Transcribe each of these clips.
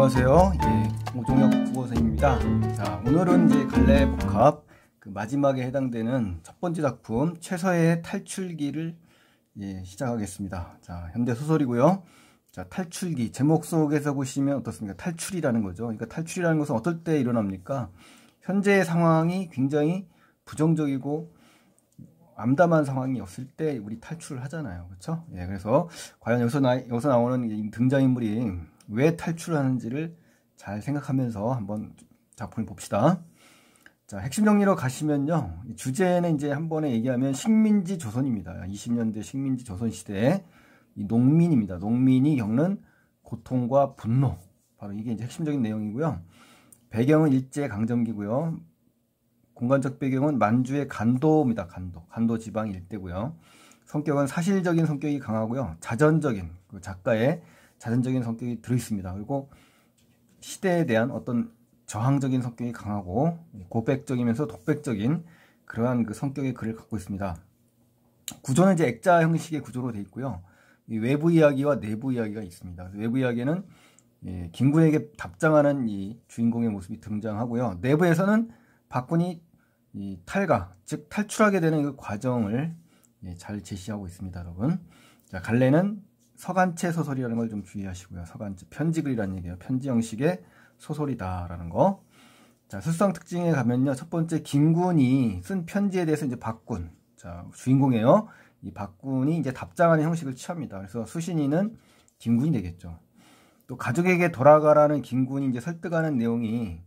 안녕하세요. 오종혁 국어선생님입니다. 자, 오늘은 이제 갈래복합 마지막에 해당되는 첫 번째 작품 최서의 탈출기를 시작하겠습니다. 자, 현대 소설이고요. 자, 탈출기 제목 속에서 보시면 어떻습니까? 탈출이라는 거죠. 그러니까 탈출이라는 것은 어떨 때 일어납니까? 현재의 상황이 굉장히 부정적이고 암담한 상황이었을 때 우리 탈출을 하잖아요. 그렇죠? 그래서 과연 여기서 나오는 등장인물이 왜 탈출하는지를 잘 생각하면서 한번 작품을 봅시다. 자, 핵심 정리로 가시면요. 주제는 이제 한 번에 얘기하면 식민지 조선입니다. 20년대 식민지 조선 시대에 이 농민입니다. 농민이 겪는 고통과 분노. 바로 이게 이제 핵심적인 내용이고요. 배경은 일제강점기고요. 공간적 배경은 만주의 간도입니다. 간도 지방 일대고요. 성격은 사실적인 성격이 강하고요. 자전적인, 작가의 자전적인 성격이 들어있습니다. 그리고 시대에 대한 어떤 저항적인 성격이 강하고 고백적이면서 독백적인 그러한 그 성격의 글을 갖고 있습니다. 구조는 이제 액자 형식의 구조로 되어 있고요. 외부 이야기와 내부 이야기가 있습니다. 외부 이야기는 김군에게 답장하는 이 주인공의 모습이 등장하고요. 내부에서는 박군이 이 탈가, 즉 탈출하게 되는 그 과정을 잘 제시하고 있습니다, 여러분. 자, 갈래는 서간체 소설이라는 걸 좀 주의하시고요. 서간체, 편지글이라는 얘기예요. 편지 형식의 소설이다라는 거. 자, 술상 특징에 가면요. 첫 번째, 김군이 쓴 편지에 대해서 이제 박군, 자, 주인공이에요. 이 박군이 이제 답장하는 형식을 취합니다. 그래서 수신이는 김군이 되겠죠. 또 가족에게 돌아가라는 김군이 이제 설득하는 내용이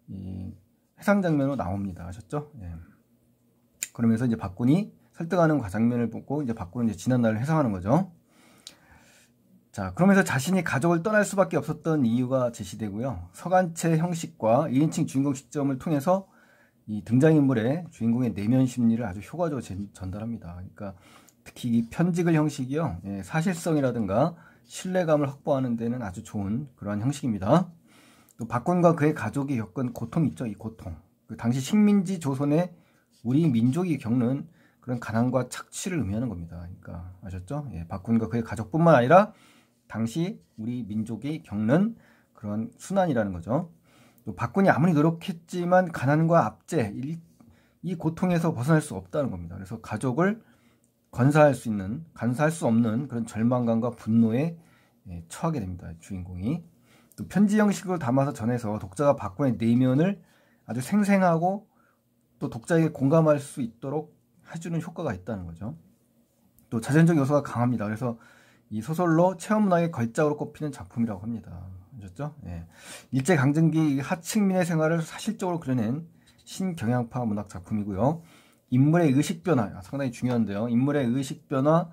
이 해상 장면으로 나옵니다. 아셨죠? 그러면서 이제 박군이 설득하는 장면을 보고 이제 박군은 이제 지난 날을 회상하는 거죠. 자, 그러면서 자신이 가족을 떠날 수밖에 없었던 이유가 제시되고요. 서간체 형식과 1인칭 주인공 시점을 통해서 이 등장인물의 주인공의 내면 심리를 아주 효과적으로 전달합니다. 그러니까 특히 이 편지글 형식이요. 사실성이라든가 신뢰감을 확보하는 데는 아주 좋은 그러한 형식입니다. 또 박군과 그의 가족이 겪은 고통 있죠. 이 고통. 그 당시 식민지 조선의 우리 민족이 겪는 그런 가난과 착취를 의미하는 겁니다. 그러니까 아셨죠? 박군과 그의 가족뿐만 아니라 당시 우리 민족이 겪는 그런 순환이라는 거죠. 또 박군이 아무리 노력했지만 가난과 압제, 이 고통에서 벗어날 수 없다는 겁니다. 그래서 가족을 간사할 수 없는 그런 절망감과 분노에 처하게 됩니다. 주인공이. 또 편지 형식으로 담아서 전해서 독자가 박군의 내면을 아주 생생하고 또 독자에게 공감할 수 있도록 해주는 효과가 있다는 거죠. 또 자전적 요소가 강합니다. 그래서 이 소설로 체험문학의 걸작으로 꼽히는 작품이라고 합니다. 아셨죠? 일제강점기 하층민의 생활을 사실적으로 그려낸 신경향파 문학 작품이고요. 인물의 의식 변화, 상당히 중요한데요. 인물의 의식 변화,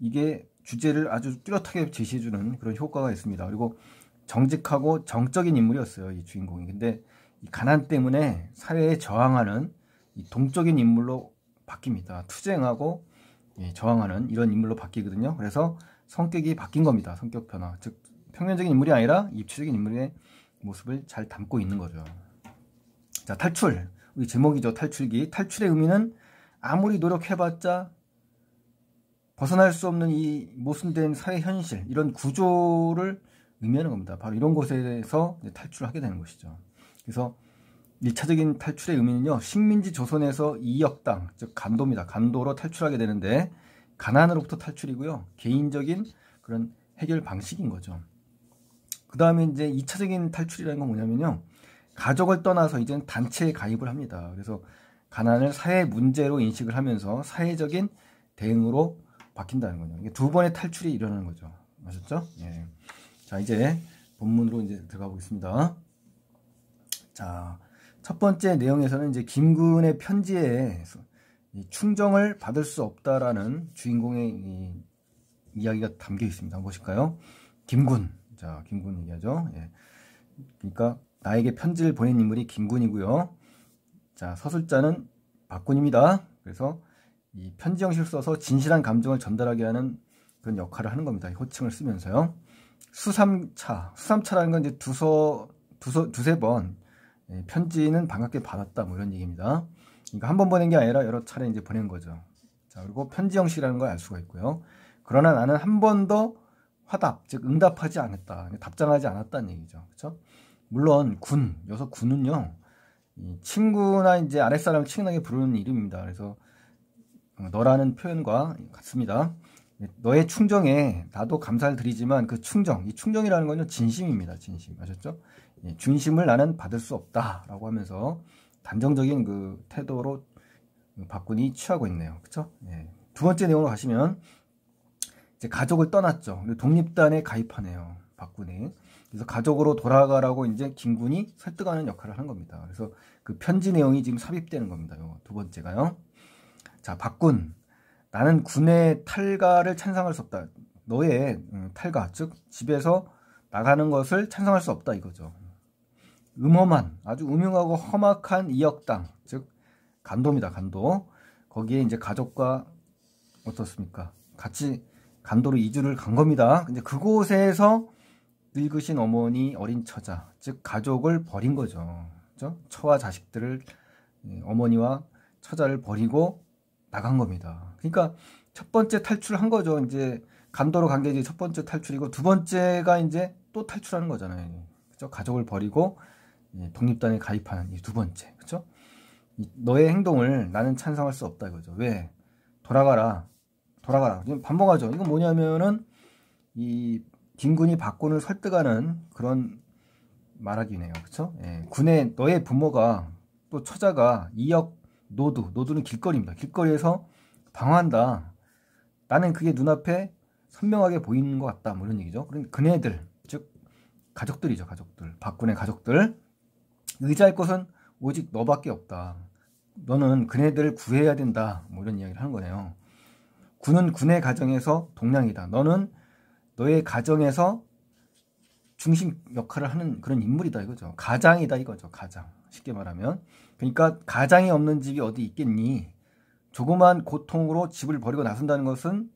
이게 주제를 아주 뚜렷하게 제시해주는 그런 효과가 있습니다. 그리고 정직하고 정적인 인물이었어요, 이 주인공이. 근데 이 가난 때문에 사회에 저항하는 이 동적인 인물로 바뀝니다. 투쟁하고 저항하는 이런 인물로 바뀌거든요. 그래서 성격이 바뀐 겁니다. 성격 변화. 즉 평면적인 인물이 아니라 입체적인 인물의 모습을 잘 담고 있는 거죠. 자, 탈출. 우리 제목이죠. 탈출기. 탈출의 의미는 아무리 노력해봤자 벗어날 수 없는 이 모순된 사회 현실, 이런 구조를 의미하는 겁니다. 바로 이런 곳에서 탈출을 하게 되는 것이죠. 그래서 1차적인 탈출의 의미는요, 식민지 조선에서 이역당, 즉 간도입니다. 간도로 탈출하게 되는데, 가난으로부터 탈출이고요. 개인적인 그런 해결 방식인 거죠. 그 다음에 이제 2차적인 탈출이라는 건 뭐냐면요, 가족을 떠나서 이제는 단체에 가입을 합니다. 그래서 가난을 사회 문제로 인식을 하면서 사회적인 대응으로 바뀐다는 거죠. 이게 두 번의 탈출이 일어나는 거죠. 아셨죠? 자, 이제 본문으로 이제 들어가 보겠습니다. 자, 첫 번째 내용에서는 이제 김군의 편지에 충정을 받을 수 없다라는 주인공의 이야기가 담겨 있습니다. 한번 보실까요? 김군. 자, 김군 얘기하죠. 그러니까 나에게 편지를 보낸 인물이 김군이고요. 자, 서술자는 박군입니다. 그래서 이 편지 형식을 써서 진실한 감정을 전달하게 하는 그런 역할을 하는 겁니다. 호칭을 쓰면서요. 수삼차라는 건 이제 두세 번 편지는 반갑게 받았다, 뭐 이런 얘기입니다. 그러니까 한 번 보낸 게 아니라 여러 차례 이제 보낸 거죠. 자, 그리고 편지 형식이라는 걸 알 수가 있고요. 그러나 나는 한 번 더 화답, 즉 응답하지 않았다, 답장하지 않았다는 얘기죠. 그렇죠? 물론 여기서 군은요, 친구나 이제 아랫사람을 친근하게 부르는 이름입니다. 그래서 너라는 표현과 같습니다. 너의 충정에 나도 감사를 드리지만 그 충정, 이 충정이라는 건 진심입니다. 진심. 아셨죠? 중심을 나는 받을 수 없다라고 하면서 단정적인 그 태도로 박군이 취하고 있네요. 그렇죠? 두 번째 내용으로 가시면 이제 가족을 떠났죠. 독립단에 가입하네요. 박군이. 그래서 가족으로 돌아가라고 이제 김군이 설득하는 역할을 한 겁니다. 그래서 그 편지 내용이 지금 삽입되는 겁니다. 요 두 번째가요. 자, 박군. 나는 군의 탈가를 찬성할 수 없다. 너의 탈가, 즉 집에서 나가는 것을 찬성할 수 없다 이거죠. 음험한, 아주 음흉하고 험악한 이역당, 즉 간도입니다. 간도. 거기에 이제 가족과 어떻습니까? 같이 간도로 이주를 간 겁니다. 이제 그곳에서 늙으신 어머니, 어린 처자, 즉 가족을 버린 거죠. 그렇죠? 처와 자식들을, 어머니와 처자를 버리고 나간 겁니다. 그러니까 첫 번째 탈출한 거죠. 이제 간도로 간 게 이제 첫 번째 탈출이고, 두 번째가 이제 또 탈출하는 거잖아요. 그렇죠? 가족을 버리고 독립단에 가입하는 이 두 번째. 그렇죠? 너의 행동을 나는 찬성할 수 없다 이거죠. 왜? 돌아가라. 지금 반복하죠. 이건 뭐냐면은 이 김군이 박군을 설득하는 그런 말하기네요. 그렇죠? 군의 너의 부모가 또 처자가 이역 노두는 길거리입니다. 길거리에서 방황한다. 나는 그게 눈앞에 선명하게 보이는 것 같다. 뭐 이런 얘기죠. 그럼 그네들, 즉 가족들이죠. 가족들. 박군의 가족들. 의지할 것은 오직 너밖에 없다. 너는 그네들을 구해야 된다. 뭐 이런 이야기를 하는 거네요. 군은 군의 가정에서 동량이다. 너는 너의 가정에서 중심 역할을 하는 그런 인물이다 이거죠. 가장이다 이거죠. 가장. 쉽게 말하면. 그러니까 가장이 없는 집이 어디 있겠니? 조그만 고통으로 집을 버리고 나선다는 것은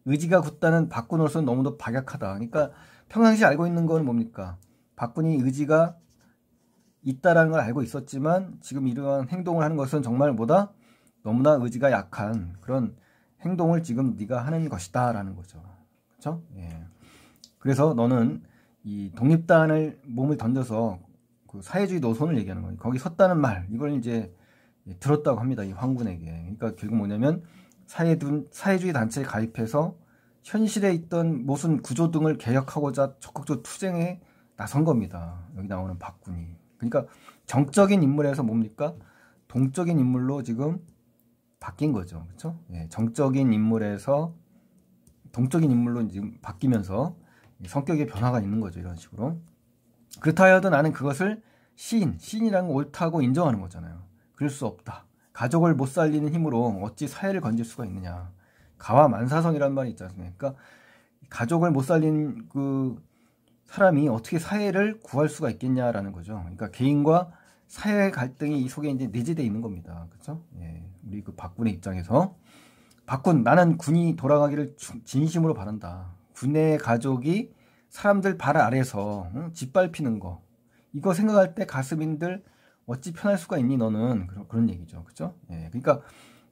의지가 굳다는 박군으로서는 너무도 박약하다. 그러니까 평상시 알고 있는 건 뭡니까? 박군이 의지가 있다라는 걸 알고 있었지만 지금 이러한 행동을 하는 것은 정말 뭐다? 너무나 의지가 약한 그런 행동을 지금 네가 하는 것이다 라는 거죠. 그렇죠? 그래서 너는 이 독립단을 몸을 던져서 그 사회주의 노선을 얘기하는 거예요. 거기 섰다는 말, 이걸 이제 들었다고 합니다. 이 황군에게. 그러니까 결국 뭐냐면 사회주의 단체에 가입해서 현실에 있던 모순 구조 등을 개혁하고자 적극적으로 투쟁에 나선 겁니다. 여기 나오는 박군이. 그러니까 정적인 인물에서 뭡니까? 동적인 인물로 지금 바뀐 거죠. 그렇죠? 정적인 인물에서 동적인 인물로 지금 바뀌면서 성격의 변화가 있는 거죠. 이런 식으로. 그렇다 하여도 나는 그것을 시인이라는 건 옳다고 인정하는 거잖아요. 그럴 수 없다. 가족을 못 살리는 힘으로 어찌 사회를 건질 수가 있느냐. 가와만사성이라는 말이 있지 않습니까? 그러니까 가족을 못 살린 그 사람이 어떻게 사회를 구할 수가 있겠냐라는 거죠. 그러니까 개인과 사회 갈등이 이 속에 이제 내재되어 있는 겁니다. 그렇죠? 우리 그 박군의 입장에서 박군, 나는 군이 돌아가기를 진심으로 바란다. 군의 가족이 사람들 발 아래서 짓밟히는 거, 이거 생각할 때 가슴인들 어찌 편할 수가 있니 너는, 그런 얘기죠. 그렇죠? 그러니까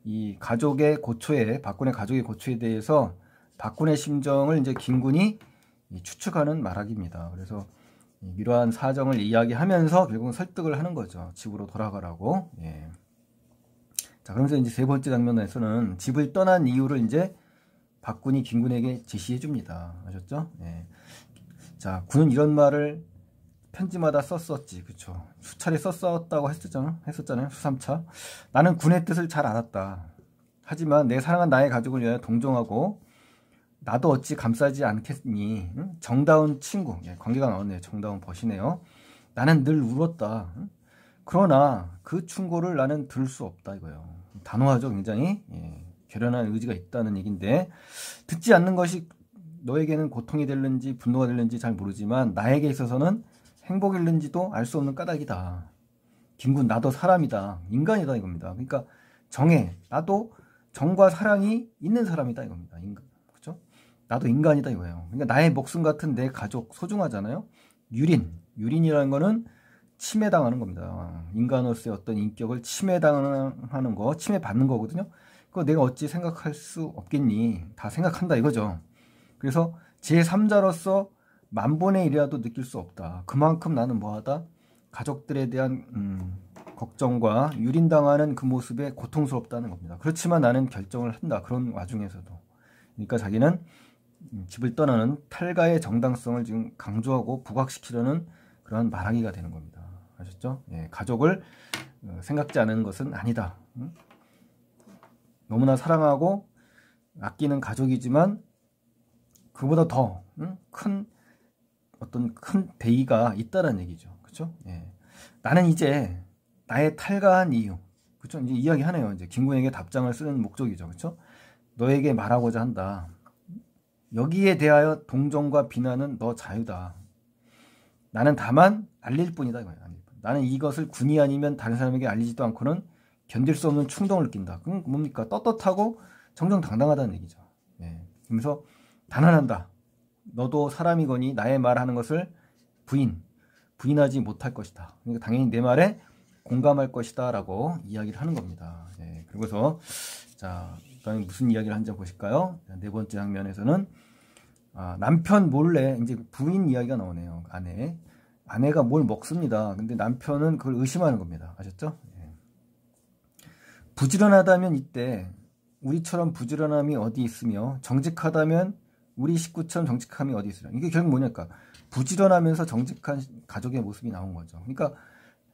이 가족의 고초에, 박군의 가족의 고초에 대해서 박군의 심정을 이제 김군이 추측하는 말하기입니다. 그래서 이러한 사정을 이야기하면서 결국은 설득을 하는 거죠. 집으로 돌아가라고. 자, 그러면서 이제 세 번째 장면에서는 집을 떠난 이유를 이제 박군이 김군에게 제시해 줍니다. 아셨죠? 자, 군은 이런 말을 편지마다 썼었지. 그쵸? 수차례 썼었다고 했었잖아요. 수삼차. 나는 군의 뜻을 잘 알았다. 하지만 내 사랑한 나의 가족을 위하여 동정하고 나도 어찌 감싸지 않겠니? 응? 정다운 친구. 관계가 나왔네요. 정다운 벗이네요. 나는 늘 울었다. 응? 그러나 그 충고를 나는 들을 수 없다 이거예요. 단호하죠. 굉장히. 결연한 의지가 있다는 얘기인데, 듣지 않는 것이 너에게는 고통이 될는지 분노가 될는지 잘 모르지만 나에게 있어서는 행복일는지도 알 수 없는 까닭이다. 김군, 나도 사람이다. 인간이다 이겁니다. 그러니까 나도 정과 사랑이 있는 사람이다 이겁니다. 그렇죠? 나도 인간이다 이거예요. 그러니까 나의 목숨 같은 내 가족 소중하잖아요. 유린이라는 거는 침해당하는 겁니다. 인간으로서의 어떤 인격을 침해당하는 거, 침해받는 거거든요. 그거 내가 어찌 생각할 수 없겠니? 다 생각한다 이거죠. 그래서 제3자로서 만분의 1이라도 느낄 수 없다. 그만큼 나는 뭐하다? 가족들에 대한 걱정과 유린당하는 그 모습에 고통스럽다는 겁니다. 그렇지만 나는 결정을 한다. 그런 와중에서도. 그러니까 자기는 집을 떠나는 탈가의 정당성을 지금 강조하고 부각시키려는 그런 말하기가 되는 겁니다. 아셨죠? 예, 가족을 생각지 않은 것은 아니다. 너무나 사랑하고 아끼는 가족이지만 그보다 더 큰 어떤 큰 대의가 있다는 얘기죠. 그렇죠? 예. 나는 이제 나의 탈가한 이유, 그렇죠? 이제 이야기하네요. 이제 김구영에게 답장을 쓰는 목적이죠. 그렇죠? 너에게 말하고자 한다. 여기에 대하여 동정과 비난은 너 자유다. 나는 다만 알릴 뿐이다. 나는 이것을 군이 아니면 다른 사람에게 알리지도 않고는 견딜 수 없는 충동을 느낀다. 그건 뭡니까? 떳떳하고 정정당당하다는 얘기죠. 예. 그러면서 단언한다. 너도 사람이거니 나의 말하는 것을 부인하지 못할 것이다. 그러니까 당연히 내 말에 공감할 것이다 라고 이야기를 하는 겁니다. 예. 그리고서 자, 그다음에 무슨 이야기를 하는지 보실까요? 네 번째 장면에서는 남편 몰래 이제 부인 이야기가 나오네요. 아내가 뭘 먹습니다. 근데 남편은 그걸 의심하는 겁니다. 아셨죠? 예. 부지런하다면 이때 우리처럼 부지런함이 어디 있으며 정직하다면 우리 식구처럼 정직함이 어디 있으려. 이게 결국 뭐냐니까 부지런하면서 정직한 가족의 모습이 나온 거죠. 그러니까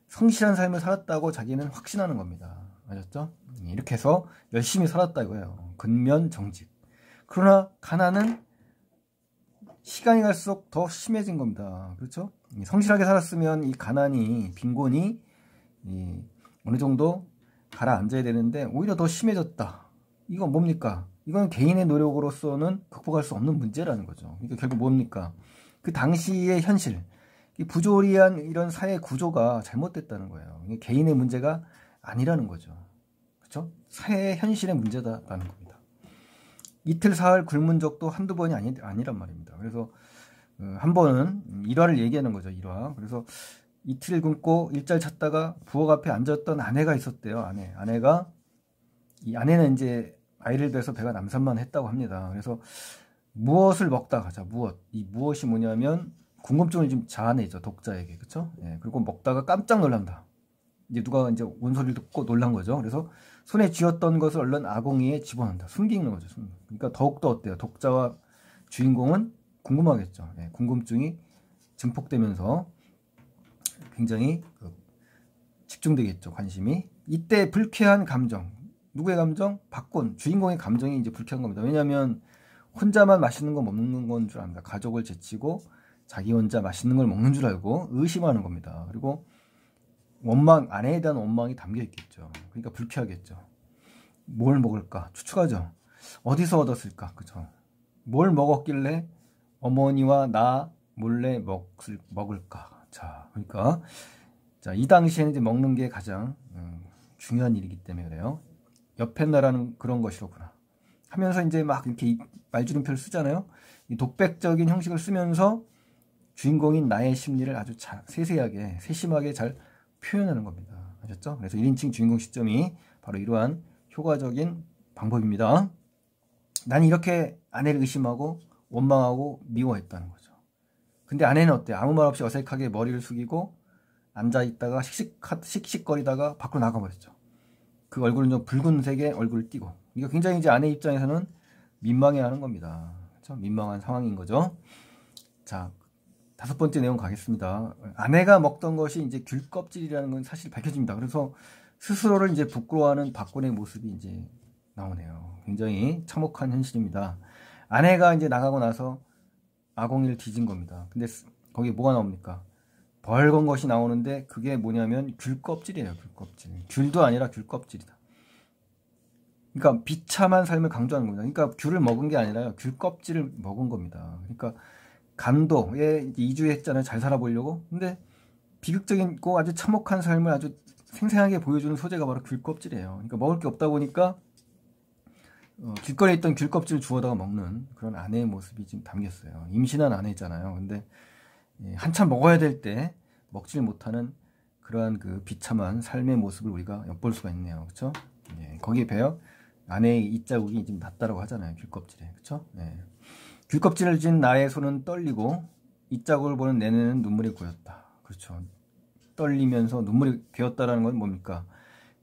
성실한 삶을 살았다고 자기는 확신하는 겁니다. 아셨죠? 이렇게 해서 열심히 살았다 이거예요. 근면 정직. 그러나 가난은 시간이 갈수록 더 심해진 겁니다. 그렇죠? 성실하게 살았으면 이 가난이, 빈곤이 어느 정도 가라앉아야 되는데 오히려 더 심해졌다. 이건 뭡니까? 이건 개인의 노력으로서는 극복할 수 없는 문제라는 거죠. 그러니까 결국 뭡니까? 그 당시의 현실, 부조리한 이런 사회 구조가 잘못됐다는 거예요. 이게 개인의 문제가 아니라는 거죠. 그렇죠? 사회의 현실의 문제다라는 겁니다. 이틀 사흘 굶은 적도 한두 번이 아니란 말입니다. 그래서 한 번은 일화를 얘기하는 거죠. 일화. 그래서 이틀 굶고 일자를 찾다가 부엌 앞에 앉았던 아내가 있었대요. 이 아내는 이제 아이를 뵈서 배가 남산만했다고 합니다. 그래서 무엇을 먹다가 이 무엇이 뭐냐면 궁금증을 좀 자아내죠. 독자에게. 그렇죠? 예, 그리고 먹다가 깜짝 놀란다. 이제 누가 이제 온 소리를 듣고 놀란 거죠. 그래서 손에 쥐었던 것을 얼른 아궁이에 집어넣는다. 숨기는 거죠. 그러니까 더욱더 어때요? 독자와 주인공은 궁금하겠죠. 예, 궁금증이 증폭되면서 굉장히 집중되겠죠. 관심이. 이때 불쾌한 감정. 누구의 감정? 박군. 주인공의 감정이 이제 불쾌한 겁니다. 왜냐하면 혼자만 맛있는 거 먹는 건 줄 압니다. 가족을 제치고 자기 혼자 맛있는 걸 먹는 줄 알고 의심하는 겁니다. 그리고 아내에 대한 원망이 담겨 있겠죠. 그러니까 불쾌하겠죠. 뭘 먹을까? 추측하죠. 어디서 얻었을까? 그죠? 뭘 먹었길래 어머니와 나 몰래 먹을까? 자, 그러니까 이 당시에는 이제 먹는 게 가장 중요한 일이기 때문에 그래요. 옆에 나라는 그런 것이로구나 하면서 이제 막 이렇게 말줄임표를 쓰잖아요. 이 독백적인 형식을 쓰면서 주인공인 나의 심리를 아주 세세하게 세심하게 잘 표현하는 겁니다. 아셨죠? 그래서 1인칭 주인공 시점이 바로 이러한 효과적인 방법입니다. 난 이렇게 아내를 의심하고 원망하고 미워했다는 거죠. 근데 아내는 어때요? 아무 말 없이 어색하게 머리를 숙이고 앉아있다가 씩씩거리다가 밖으로 나가버렸죠. 그 얼굴은 좀 붉은색의 얼굴을 띠고. 이거 굉장히 이제 아내 입장에서는 민망해하는 겁니다. 그렇죠? 민망한 상황인 거죠. 자, 5번째 내용 가겠습니다. 아내가 먹던 것이 이제 귤껍질이라는 건 사실 밝혀집니다. 그래서 스스로를 이제 부끄러워하는 박군의 모습이 이제 나오네요. 굉장히 참혹한 현실입니다. 아내가 이제 나가고 나서 아궁이를 뒤진 겁니다. 근데 거기에 뭐가 나옵니까? 벌건 것이 나오는데 그게 뭐냐면 귤껍질이에요. 귤껍질. 귤도 아니라 귤껍질이다. 그러니까 비참한 삶을 강조하는 겁니다. 그러니까 귤을 먹은 게 아니라 귤껍질을 먹은 겁니다. 그러니까 간도에 이주했잖아요. 잘 살아보려고. 근데 비극적이고 아주 참혹한 삶을 아주 생생하게 보여주는 소재가 바로 귤껍질이에요. 그러니까 먹을 게 없다 보니까 길거리에 있던 귤껍질을 주워다가 먹는 그런 아내의 모습이 지금 담겼어요. 임신한 아내잖아요. 근데 한참 먹어야 될 때 먹질 못하는 그러한 그 비참한 삶의 모습을 우리가 엿볼 수가 있네요. 그렇죠? 거기에 배어 아내의 이자국이 좀 났다라고 하잖아요. 귤껍질에. 그렇죠? 귤껍질을 쥔 나의 손은 떨리고 이 자국을 보는 내 눈에는 눈물이 고였다. 그렇죠. 떨리면서 눈물이 괴었다라는 건 뭡니까?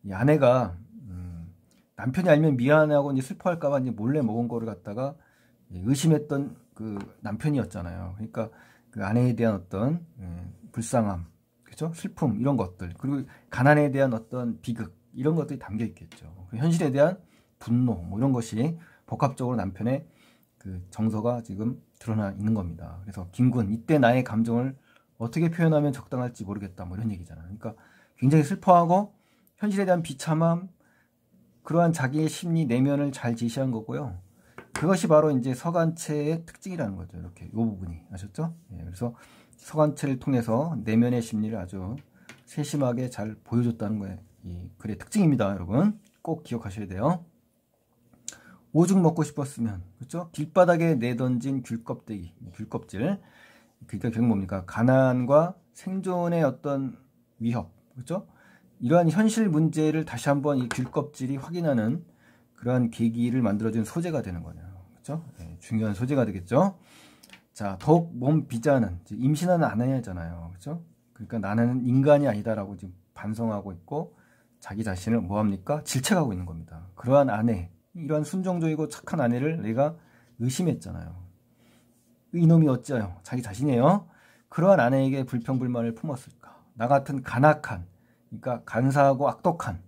이 아내가 남편이 알면 미안하고 이제 슬퍼할까봐 이제 몰래 먹은 거를 갖다가 의심했던 그 남편이었잖아요. 그러니까 그 아내에 대한 어떤 불쌍함, 그렇죠? 슬픔 이런 것들, 그리고 가난에 대한 어떤 비극 이런 것들이 담겨 있겠죠. 현실에 대한 분노 뭐 이런 것이 복합적으로 남편의 그 정서가 지금 드러나 있는 겁니다. 그래서 김군, 이때 나의 감정을 어떻게 표현하면 적당할지 모르겠다 뭐 이런 얘기잖아요. 그러니까 굉장히 슬퍼하고 현실에 대한 비참함, 그러한 자기의 심리 내면을 잘 제시한 거고요. 그것이 바로 이제 서간체의 특징이라는 거죠. 이렇게 이 부분이 아셨죠? 예, 그래서 서간체를 통해서 내면의 심리를 아주 세심하게 잘 보여줬다는 거예요. 이 글의 특징입니다, 여러분. 꼭 기억하셔야 돼요. 오죽 먹고 싶었으면, 그렇죠? 길바닥에 내던진 귤껍데기, 귤껍질. 그러니까 결국 뭡니까? 가난과 생존의 어떤 위협, 그렇죠? 이러한 현실 문제를 다시 한번 이 귤껍질이 확인하는 그러한 계기를 만들어준 소재가 되는 거네요. 그렇죠? 네, 중요한 소재가 되겠죠. 자, 더욱 몸 비자는 임신하는 아내잖아요. 그렇죠? 그러니까 나는 인간이 아니다라고 지금 반성하고 있고 자기 자신을 뭐 합니까? 질책하고 있는 겁니다. 그러한 아내, 이러한 순종적이고 착한 아내를 내가 의심했잖아요. 이놈이 어찌하여 자기 자신이에요. 그러한 아내에게 불평불만을 품었을까? 나 같은 간악한, 그러니까 간사하고 악독한,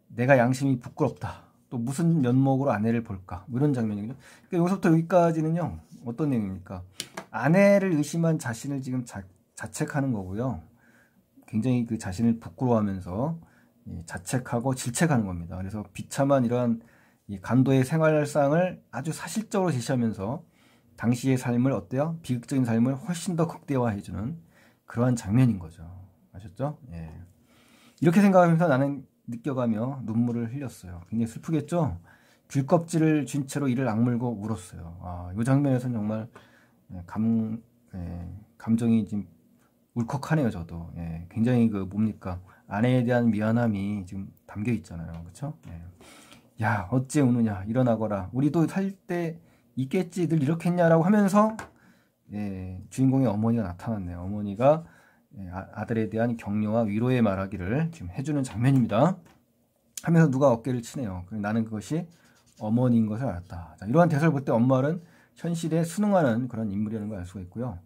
내가 양심이 부끄럽다. 또 무슨 면목으로 아내를 볼까? 뭐 이런 장면이거든요. 그러니까 여기서부터 여기까지는요. 어떤 내용입니까? 아내를 의심한 자신을 지금 자책하는 거고요. 굉장히 그 자신을 부끄러워하면서 자책하고 질책하는 겁니다. 그래서 비참한 이러한 간도의 생활상을 아주 사실적으로 제시하면서 당시의 삶을 어때요? 비극적인 삶을 훨씬 더 극대화해주는 그러한 장면인 거죠. 아셨죠? 예. 이렇게 생각하면서 나는 느껴가며 눈물을 흘렸어요. 굉장히 슬프겠죠? 귤껍질을 쥔 채로 이를 악물고 울었어요. 아, 이 장면에서는 정말 감정이 지금 울컥하네요, 저도. 예, 굉장히 그 뭡니까? 아내에 대한 미안함이 지금 담겨 있잖아요. 그렇죠? 예. 야, 어째 우느냐? 일어나거라. 우리도 살 때 있겠지. 늘 이렇게 했냐라고 하면서 주인공의 어머니가 나타났네요. 어머니가 아들에 대한 격려와 위로의 말하기를 지금 해주는 장면입니다. 하면서 누가 어깨를 치네요. 나는 그것이 어머니인 것을 알았다. 자, 이러한 대사를 볼 때 엄마는 현실에 순응하는 그런 인물이라는 걸 알 수가 있고요.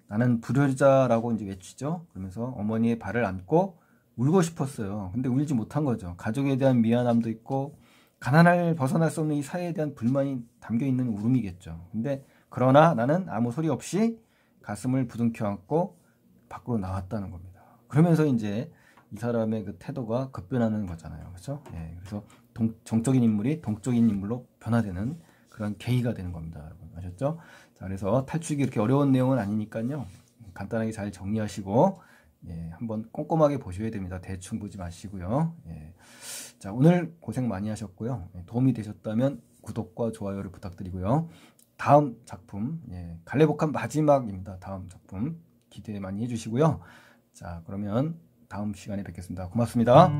나는 불효자라고 이제 외치죠. 그러면서 어머니의 발을 안고 울고 싶었어요. 근데 울지 못한 거죠. 가족에 대한 미안함도 있고 가난을 벗어날 수 없는 이 사회에 대한 불만이 담겨 있는 울음이겠죠. 근데 그러나 나는 아무 소리 없이 가슴을 부둥켜 안고 밖으로 나왔다는 겁니다. 그러면서 이제 이 사람의 그 태도가 급변하는 거잖아요. 그렇죠? 예, 그래서 정적인 인물이 동적인 인물로 변화되는 그런 계기가 되는 겁니다. 여러분 아셨죠? 자, 그래서 탈출기 이렇게 어려운 내용은 아니니까요. 간단하게 잘 정리하시고 한번 꼼꼼하게 보셔야 됩니다. 대충 보지 마시고요. 자, 오늘 고생 많이 하셨고요. 도움이 되셨다면 구독과 좋아요를 부탁드리고요. 다음 작품 갈래복합 마지막입니다. 다음 작품 기대 많이 해주시고요. 자, 그러면 다음 시간에 뵙겠습니다. 고맙습니다.